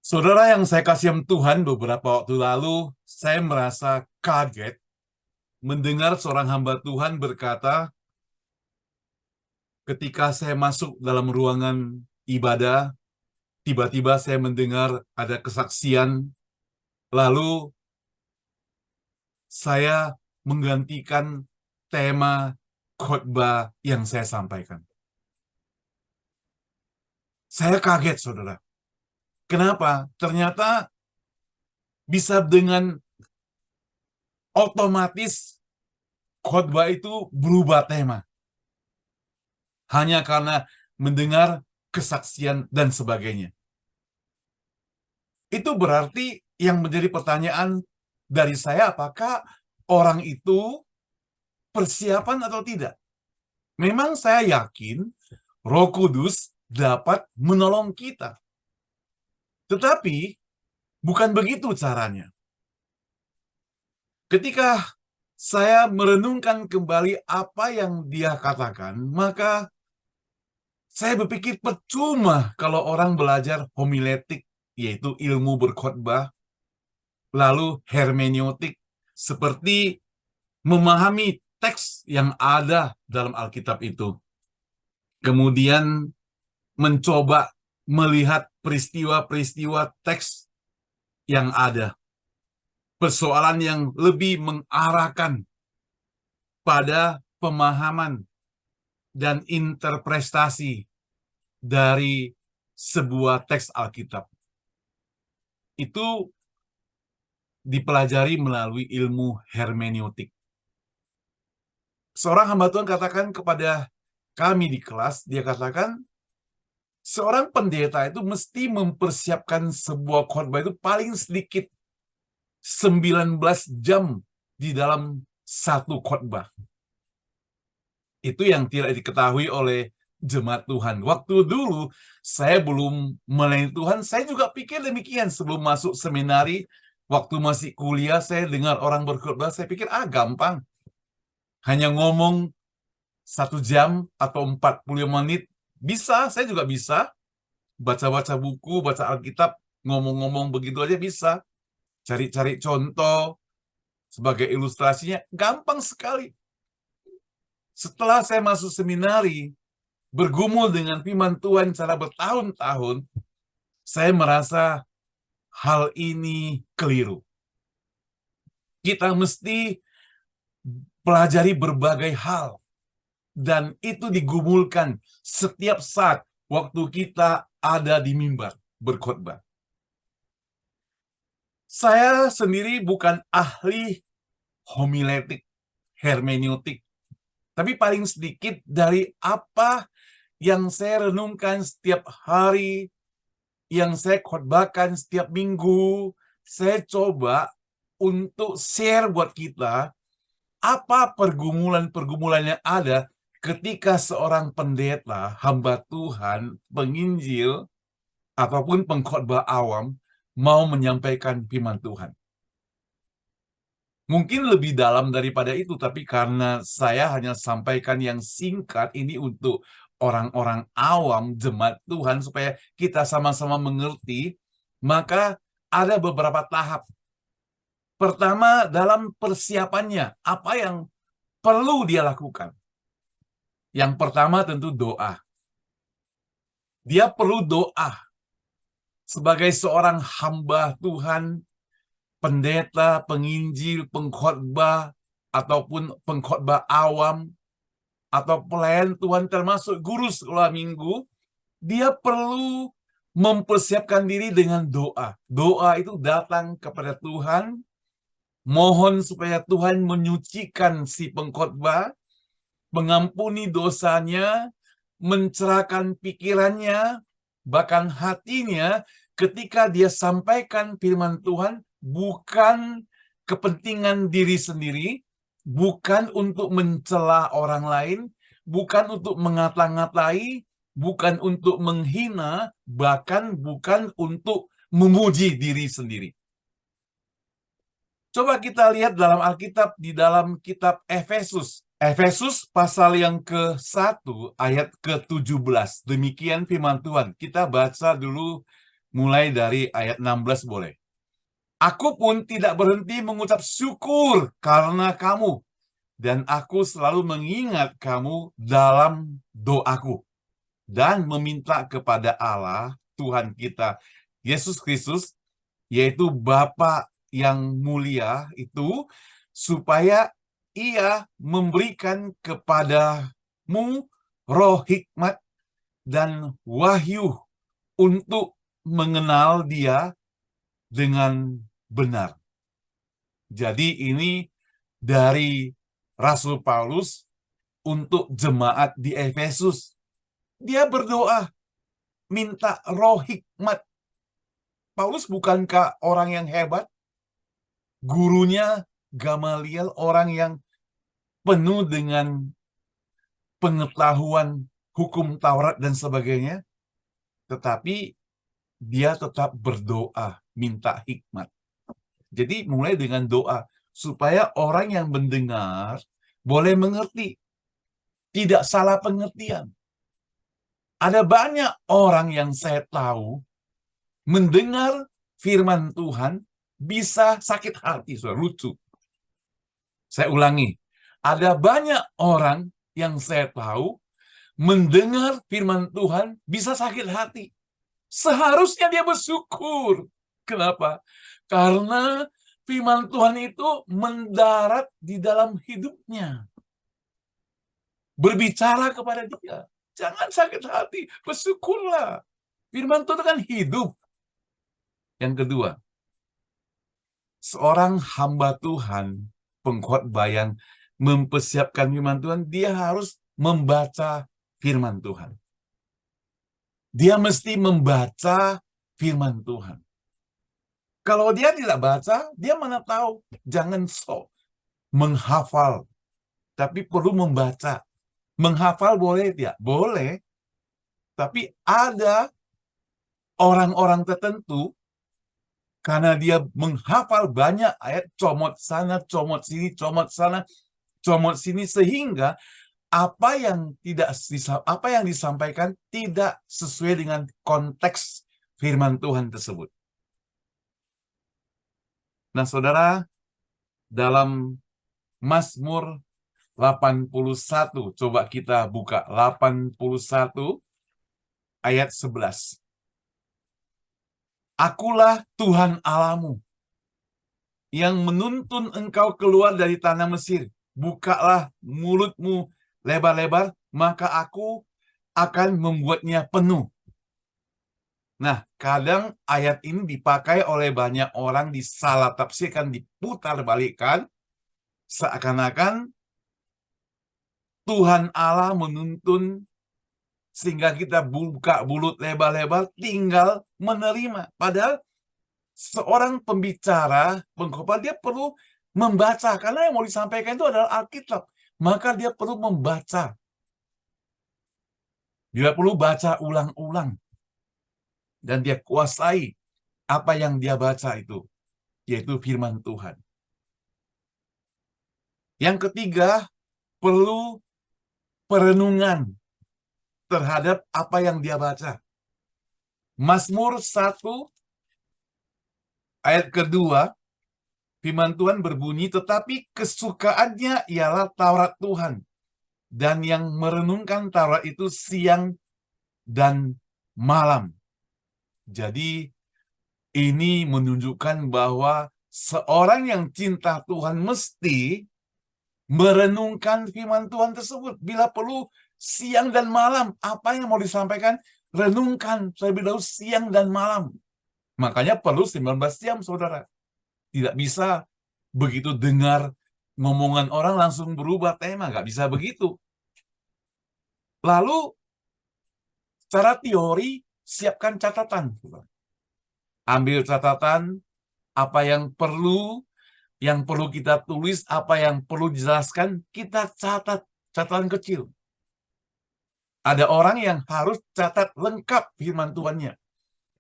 Saudara yang saya kasihi Tuhan, beberapa waktu lalu saya merasa kaget mendengar seorang hamba Tuhan berkata, ketika saya masuk dalam ruangan ibadah, tiba-tiba saya mendengar ada kesaksian, lalu saya menggantikan tema khotbah yang saya sampaikan. Saya kaget, saudara. Kenapa? Ternyata bisa dengan otomatis khotbah itu berubah tema. Hanya karena mendengar kesaksian dan sebagainya. Itu berarti yang menjadi pertanyaan dari saya, apakah orang itu persiapan atau tidak? Memang saya yakin Roh Kudus dapat menolong kita. Tetapi bukan begitu caranya. Ketika saya merenungkan kembali apa yang dia katakan, maka saya berpikir percuma kalau orang belajar homiletik, yaitu ilmu berkhotbah, lalu hermeneutik, seperti memahami teks yang ada dalam Alkitab itu. Kemudian mencoba melihat peristiwa-peristiwa teks yang ada. Persoalan yang lebih mengarahkan pada pemahaman dan interpretasi dari sebuah teks Alkitab. Itu dipelajari melalui ilmu hermeneutik. Seorang hamba Tuhan katakan kepada kami di kelas, dia katakan, seorang pendeta itu mesti mempersiapkan sebuah khotbah itu paling sedikit 19 jam di dalam satu khotbah. Itu yang tidak diketahui oleh jemaat Tuhan. Waktu dulu saya belum melayani Tuhan, saya juga pikir demikian sebelum masuk seminari. Waktu masih kuliah, saya dengar orang berkhotbah, saya pikir, gampang. Hanya ngomong 1 jam atau 45 menit, bisa, saya juga bisa. Baca-baca buku, baca Alkitab, ngomong-ngomong begitu aja bisa. Cari-cari contoh sebagai ilustrasinya, gampang sekali. Setelah saya masuk seminari, bergumul dengan firman Tuhan secara bertahun-tahun, saya merasa hal ini keliru. Kita mesti pelajari berbagai hal, dan itu digumulkan setiap saat waktu kita ada di mimbar berkhotbah. Saya sendiri bukan ahli homiletik, hermeneutik, tapi paling sedikit dari apa yang saya renungkan setiap hari, yang saya khotbahkan setiap minggu, saya coba untuk share buat kita apa pergumulan-pergumulan yang ada ketika seorang pendeta, hamba Tuhan, penginjil, ataupun pengkhotbah awam mau menyampaikan firman Tuhan. Mungkin lebih dalam daripada itu, tapi karena saya hanya sampaikan yang singkat ini untuk orang-orang awam, jemaat Tuhan, supaya kita sama-sama mengerti, maka ada beberapa tahap. Pertama, dalam persiapannya, apa yang perlu dia lakukan? Yang pertama tentu doa. Dia perlu doa. Sebagai seorang hamba Tuhan, pendeta, penginjil, pengkhotbah, ataupun pengkhotbah awam, atau pelayan Tuhan termasuk guru sekolah minggu, dia perlu mempersiapkan diri dengan doa. Doa itu datang kepada Tuhan, mohon supaya Tuhan menyucikan si pengkhotbah, mengampuni dosanya, mencerahkan pikirannya, bahkan hatinya ketika dia sampaikan firman Tuhan, bukan kepentingan diri sendiri, bukan untuk mencela orang lain, bukan untuk mengata-ngatai, bukan untuk menghina, bahkan bukan untuk memuji diri sendiri. Coba kita lihat dalam Alkitab, di dalam kitab Efesus. Efesus pasal yang ke-1 ayat ke-17. Demikian firman Tuhan. Kita baca dulu Mulai dari ayat 16 boleh. Aku pun tidak berhenti mengucap syukur karena kamu, dan aku selalu mengingat kamu dalam doaku, dan meminta kepada Allah, Tuhan kita, Yesus Kristus, yaitu Bapa yang mulia itu, supaya Ia memberikan kepadamu roh hikmat dan wahyu untuk mengenal Dia dengan benar. Jadi ini dari Rasul Paulus untuk jemaat di Efesus. Dia berdoa, minta roh hikmat. Paulus bukankah orang yang hebat? Gurunya Gamaliel orang yang penuh dengan pengetahuan hukum Taurat dan sebagainya. Tetapi dia tetap berdoa, minta hikmat. Jadi mulai dengan doa, supaya orang yang mendengar boleh mengerti. Tidak salah pengertian. Ada banyak orang yang saya tahu mendengar firman Tuhan bisa sakit hati, sudah lucu. Saya ulangi, ada banyak orang yang saya tahu mendengar firman Tuhan bisa sakit hati. Seharusnya dia bersyukur. Kenapa? Karena firman Tuhan itu mendarat di dalam hidupnya. Berbicara kepada dia. Jangan sakit hati, bersyukurlah. Firman Tuhan kan hidup. Yang kedua, seorang hamba Tuhan, pengkhotbah yang mempersiapkan firman Tuhan, dia harus membaca firman Tuhan. Dia mesti membaca firman Tuhan. Kalau dia tidak baca, dia mana tahu. Jangan sok menghafal, tapi perlu membaca. Menghafal boleh tidak? Boleh. Tapi ada orang-orang tertentu, karena dia menghafal banyak ayat, comot sana, comot sini, comot sana, comot sini, sehingga apa yang disampaikan tidak sesuai dengan konteks firman Tuhan tersebut. Nah, saudara, dalam Mazmur 81, coba kita buka 81 ayat 11. Akulah Tuhan Allahmu yang menuntun engkau keluar dari tanah Mesir. Bukalah mulutmu lebar-lebar, maka aku akan membuatnya penuh. Nah, kadang ayat ini dipakai oleh banyak orang, disalah tafsirkan, diputar balikkan, seakan-akan Tuhan Allah menuntun sehingga kita buka mulut lebar-lebar, tinggal menerima. Padahal seorang pembicara, pengkhotbah, dia perlu membaca, karena yang mau disampaikan itu adalah Alkitab. Maka dia perlu membaca. Dia perlu baca ulang-ulang. Dan dia kuasai apa yang dia baca itu, yaitu firman Tuhan. Yang ketiga, perlu perenungan terhadap apa yang dia baca. Mazmur 1 ayat kedua, firman Tuhan berbunyi, tetapi kesukaannya ialah Taurat Tuhan, dan yang merenungkan Taurat itu siang dan malam. Jadi ini menunjukkan bahwa seorang yang cinta Tuhan mesti merenungkan firman Tuhan tersebut. Bila perlu siang dan malam, apa yang mau disampaikan, renungkan terlebih dahulu siang dan malam. Makanya perlu 19 jam, saudara. Tidak bisa begitu dengar ngomongan orang langsung berubah tema, nggak bisa begitu. Lalu, secara teori, siapkan catatan. Ambil catatan, apa yang perlu kita tulis, apa yang perlu dijelaskan, kita catat, catatan kecil. Ada orang yang harus catat lengkap firman Tuhannya.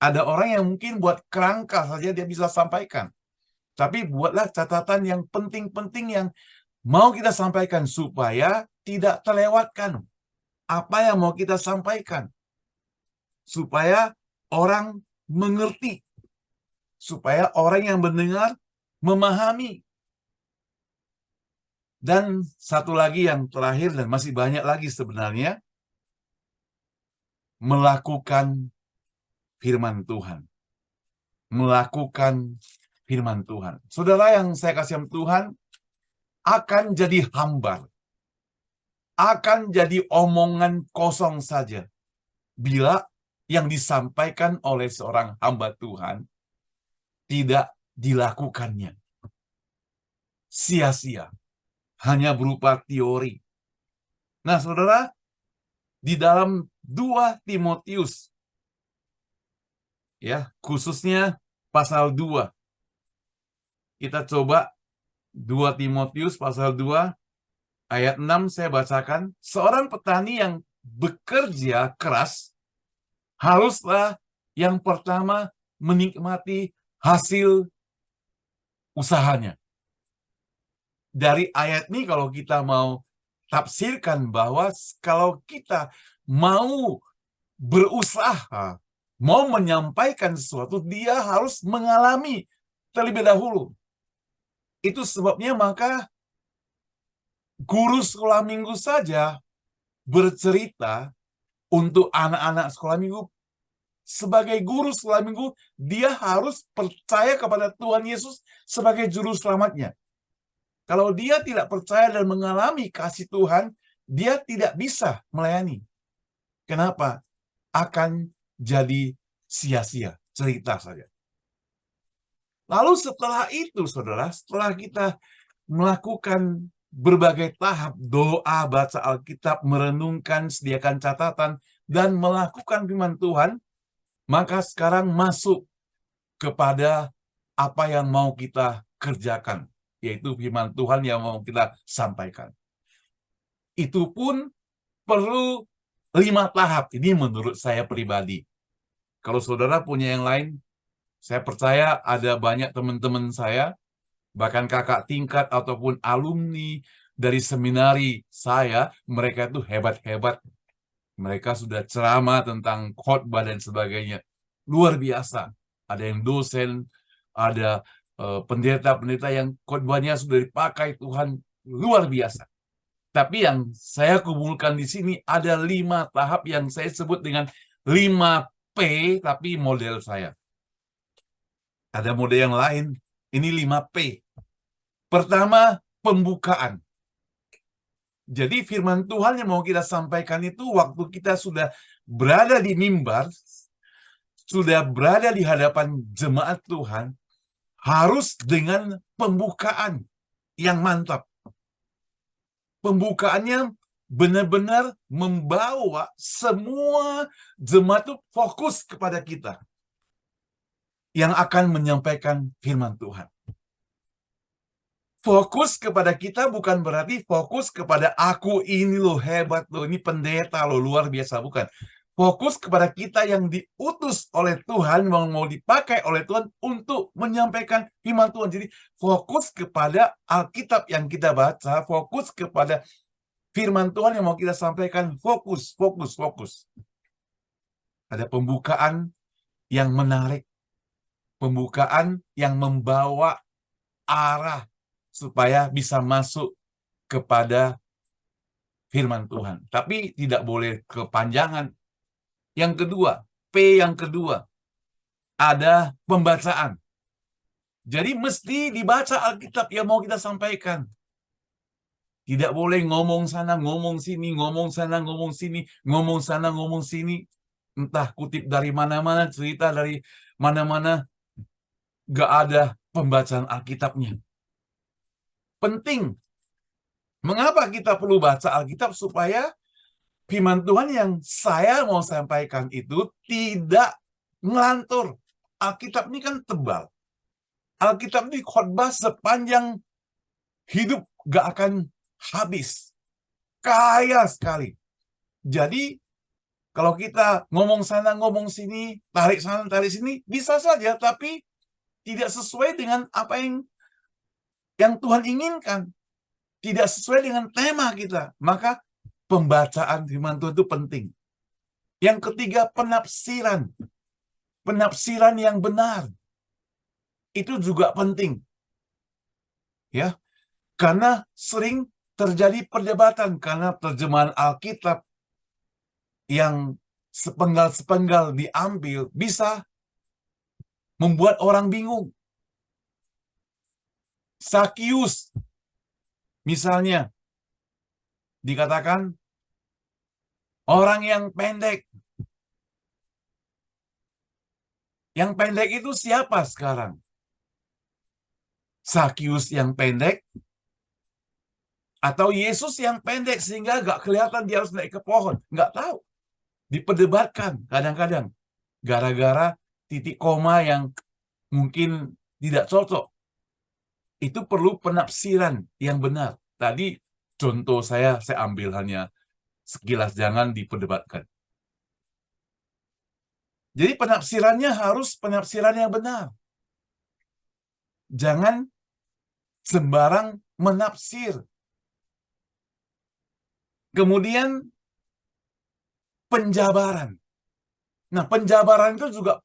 Ada orang yang mungkin buat kerangka saja dia bisa sampaikan. Tapi buatlah catatan yang penting-penting yang mau kita sampaikan supaya tidak terlewatkan apa yang mau kita sampaikan. Supaya orang mengerti. Supaya orang yang mendengar memahami. Dan satu lagi yang terakhir, dan masih banyak lagi sebenarnya, melakukan firman Tuhan. Melakukan firman Tuhan. Saudara yang saya kasih Tuhan, akan jadi hambar. Akan jadi omongan kosong saja. Bila yang disampaikan oleh seorang hamba Tuhan tidak dilakukannya. Sia-sia. Hanya berupa teori. Nah, saudara, di dalam 2 Timotius, ya, khususnya pasal 2. Kita coba 2 Timotius pasal 2 ayat 6 saya bacakan. Seorang petani yang bekerja keras haruslah yang pertama menikmati hasil usahanya. Dari ayat ini kalau kita mau tafsirkan bahwa kalau kita mau berusaha, mau menyampaikan sesuatu, dia harus mengalami terlebih dahulu. Itu sebabnya maka guru sekolah minggu saja bercerita untuk anak-anak sekolah minggu. Sebagai guru sekolah minggu, dia harus percaya kepada Tuhan Yesus sebagai juru selamatnya. Kalau dia tidak percaya dan mengalami kasih Tuhan, dia tidak bisa melayani. Kenapa? Akan jadi sia-sia, cerita saja. Lalu setelah itu, saudara, setelah kita melakukan berbagai tahap, doa, baca Alkitab, merenungkan, sediakan catatan, dan melakukan firman Tuhan, maka sekarang masuk kepada apa yang mau kita kerjakan, yaitu firman Tuhan yang mau kita sampaikan. Itu pun perlu 5 tahap. Ini menurut saya pribadi. Kalau saudara punya yang lain, saya percaya ada banyak teman-teman saya, bahkan kakak tingkat ataupun alumni dari seminari saya, mereka itu hebat-hebat. Mereka sudah ceramah tentang khotbah dan sebagainya. Luar biasa. Ada yang dosen, ada pendeta-pendeta yang khotbahnya sudah dipakai Tuhan, luar biasa. Tapi yang saya kumpulkan di sini ada 5 tahap yang saya sebut dengan 5P, tapi model saya. Ada model yang lain, ini 5P. Pertama, pembukaan. Jadi firman Tuhan yang mau kita sampaikan itu waktu kita sudah berada di mimbar, sudah berada di hadapan jemaat Tuhan, harus dengan pembukaan yang mantap. Pembukaannya benar-benar membawa semua jemaat itu fokus kepada kita yang akan menyampaikan firman Tuhan. Fokus kepada kita bukan berarti fokus kepada aku ini loh hebat loh, ini pendeta loh luar biasa, bukan. Fokus kepada kita yang diutus oleh Tuhan, mau dipakai oleh Tuhan untuk menyampaikan firman Tuhan. Jadi fokus kepada Alkitab yang kita baca, fokus kepada firman Tuhan yang mau kita sampaikan, fokus. Ada pembukaan yang menarik, pembukaan yang membawa arah supaya bisa masuk kepada firman Tuhan. Tapi tidak boleh kepanjangan. Yang kedua, P yang kedua, ada pembacaan. Jadi mesti dibaca Alkitab yang mau kita sampaikan. Tidak boleh ngomong sana, ngomong sini, ngomong sana, ngomong sini, ngomong sana, ngomong sini. Entah kutip dari mana-mana, cerita dari mana-mana. Gak ada pembacaan Alkitabnya. Penting. Mengapa kita perlu baca Alkitab? Supaya firman Tuhan yang saya mau sampaikan itu tidak ngelantur. Alkitab ini kan tebal. Alkitab ini khotbah sepanjang hidup gak akan habis. Kaya sekali. Jadi, kalau kita ngomong sana, ngomong sini, tarik sana, tarik sini, bisa saja, tapi tidak sesuai dengan apa yang Tuhan inginkan. Tidak sesuai dengan tema kita. Maka pembacaan firman Tuhan itu penting. Yang ketiga, penafsiran. penafsiran yang benar. Itu juga penting. Ya, karena sering terjadi perdebatan karena terjemahan Alkitab yang sepenggal-sepenggal diambil bisa membuat orang bingung. Sakius misalnya dikatakan orang yang pendek. Yang pendek itu siapa sekarang? Sakius yang pendek atau Yesus yang pendek sehingga gak kelihatan dia harus naik ke pohon? Nggak tahu. Diperdebatkan kadang-kadang gara-gara titik koma yang mungkin tidak cocok. Itu perlu penafsiran yang benar. Tadi contoh saya ambil hanya sekilas, jangan diperdebatkan. Jadi penafsirannya harus penafsiran yang benar. Jangan sembarang menafsir. Kemudian penjabaran. Nah, penjabaran itu juga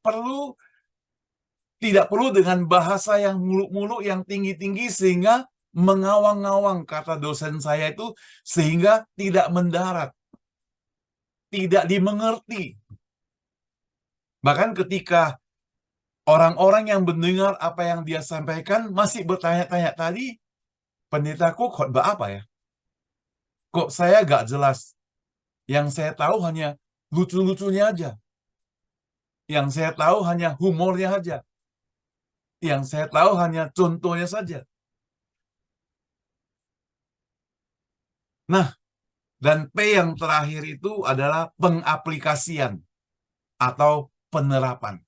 tidak perlu dengan bahasa yang muluk-muluk, yang tinggi-tinggi, sehingga mengawang-awang, kata dosen saya itu, sehingga tidak mendarat, tidak dimengerti. Bahkan ketika orang-orang yang mendengar apa yang dia sampaikan masih bertanya-tanya, tadi pendetaku khotbah apa ya? Kok saya gak jelas? Yang saya tahu hanya lucu-lucunya aja. Yang saya tahu hanya humornya aja. Yang saya tahu hanya contohnya saja. Nah, dan P yang terakhir itu adalah pengaplikasian atau penerapan.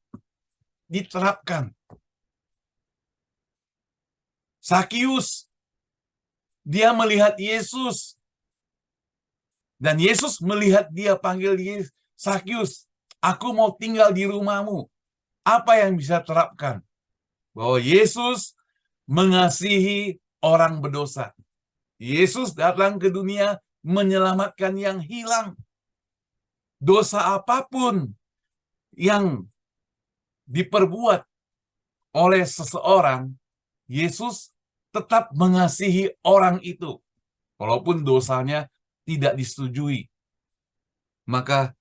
Diterapkan. Sakius, dia melihat Yesus. Dan Yesus melihat dia, panggil dia, Sakius, aku mau tinggal di rumahmu. Apa yang bisa terapkan? Bahwa Yesus mengasihi orang berdosa. Yesus datang ke dunia menyelamatkan yang hilang. Dosa apapun yang diperbuat oleh seseorang, Yesus tetap mengasihi orang itu. Walaupun dosanya tidak disetujui. Maka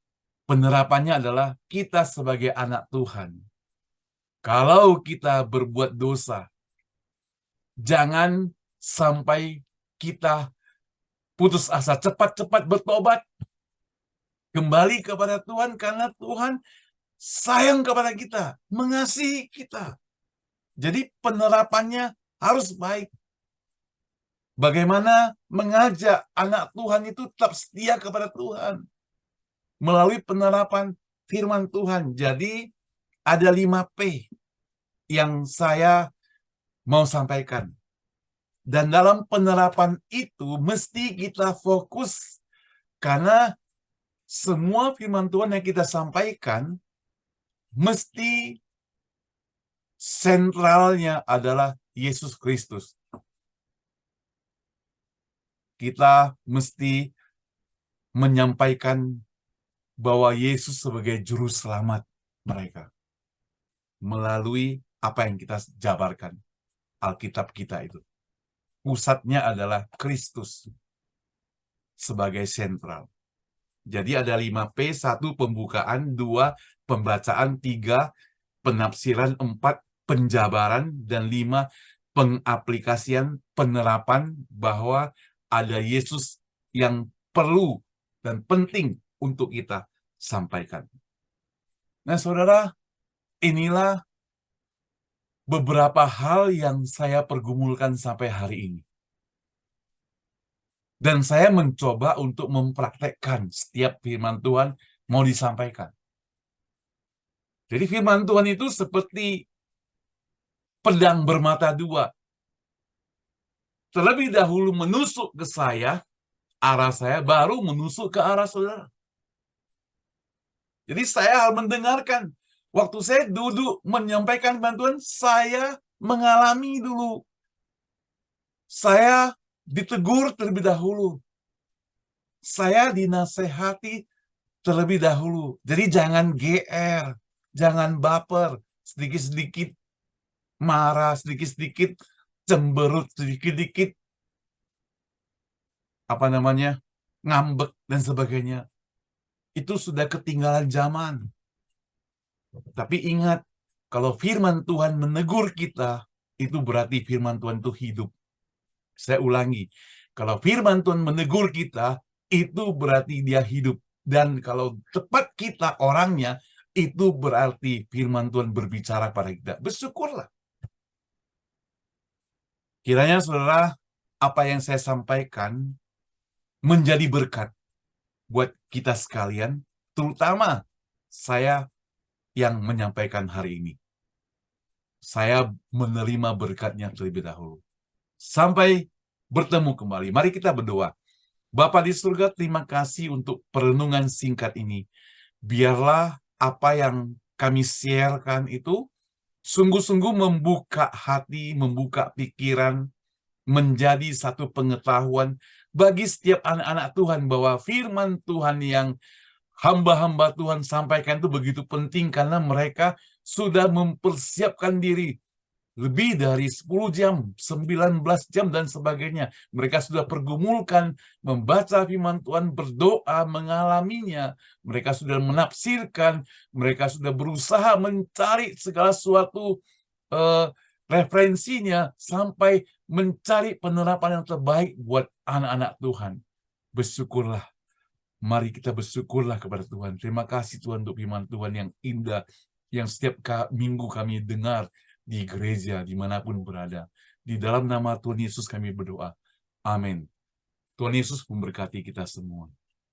penerapannya adalah kita sebagai anak Tuhan. Kalau kita berbuat dosa, jangan sampai kita putus asa, cepat-cepat bertobat. Kembali kepada Tuhan karena Tuhan sayang kepada kita, mengasihi kita. Jadi penerapannya harus baik. Bagaimana mengajak anak Tuhan itu tetap setia kepada Tuhan melalui penerapan firman Tuhan. Jadi ada 5P yang saya mau sampaikan. Dan dalam penerapan itu mesti kita fokus karena semua firman Tuhan yang kita sampaikan mesti sentralnya adalah Yesus Kristus. Kita mesti menyampaikan bahwa Yesus sebagai juru selamat mereka melalui apa yang kita jabarkan, Alkitab kita itu. Pusatnya adalah Kristus sebagai sentral. Jadi ada 5P, 1 pembukaan, 2 pembacaan, 3 penafsiran, 4 penjabaran, dan 5 pengaplikasian, penerapan bahwa ada Yesus yang perlu dan penting untuk kita sampaikan. Nah, saudara, inilah beberapa hal yang saya pergumulkan sampai hari ini. Dan saya mencoba untuk mempraktekkan setiap firman Tuhan mau disampaikan. Jadi firman Tuhan itu seperti pedang bermata dua. Terlebih dahulu menusuk ke saya, arah saya, baru menusuk ke arah saudara. Jadi saya harus mendengarkan. Waktu saya duduk menyampaikan firman Tuhan, saya mengalami dulu. Saya ditegur terlebih dahulu. Saya dinasehati terlebih dahulu. Jadi jangan GR. Jangan baper, sedikit-sedikit marah, sedikit-sedikit cemberut, sedikit-sedikit ngambek dan sebagainya. Itu sudah ketinggalan zaman. Tapi ingat, kalau firman Tuhan menegur kita, itu berarti firman Tuhan itu hidup. Saya ulangi, kalau firman Tuhan menegur kita, itu berarti dia hidup. Dan kalau tepat kita orangnya, itu berarti firman Tuhan berbicara pada kita. Bersyukurlah. Kiranya saudara, apa yang saya sampaikan menjadi berkat buat kita sekalian, terutama saya yang menyampaikan hari ini. Saya menerima berkatnya terlebih dahulu. Sampai bertemu kembali. Mari kita berdoa. Bapa di surga, terima kasih untuk perenungan singkat ini. Biarlah apa yang kami sharekan itu sungguh-sungguh membuka hati, membuka pikiran, menjadi satu pengetahuan bagi setiap anak-anak Tuhan bahwa firman Tuhan yang hamba-hamba Tuhan sampaikan itu begitu penting karena mereka sudah mempersiapkan diri lebih dari 10 jam, 19 jam, dan sebagainya. Mereka sudah pergumulkan, membaca firman Tuhan, berdoa, mengalaminya. Mereka sudah menafsirkan, mereka sudah berusaha mencari segala sesuatu referensinya, sampai mencari penerapan yang terbaik buat anak-anak Tuhan. Bersyukurlah. Mari kita bersyukurlah kepada Tuhan. Terima kasih Tuhan untuk firman Tuhan yang indah, yang setiap minggu kami dengar di gereja, dimanapun berada. Di dalam nama Tuhan Yesus kami berdoa. Amin. Tuhan Yesus memberkati kita semua.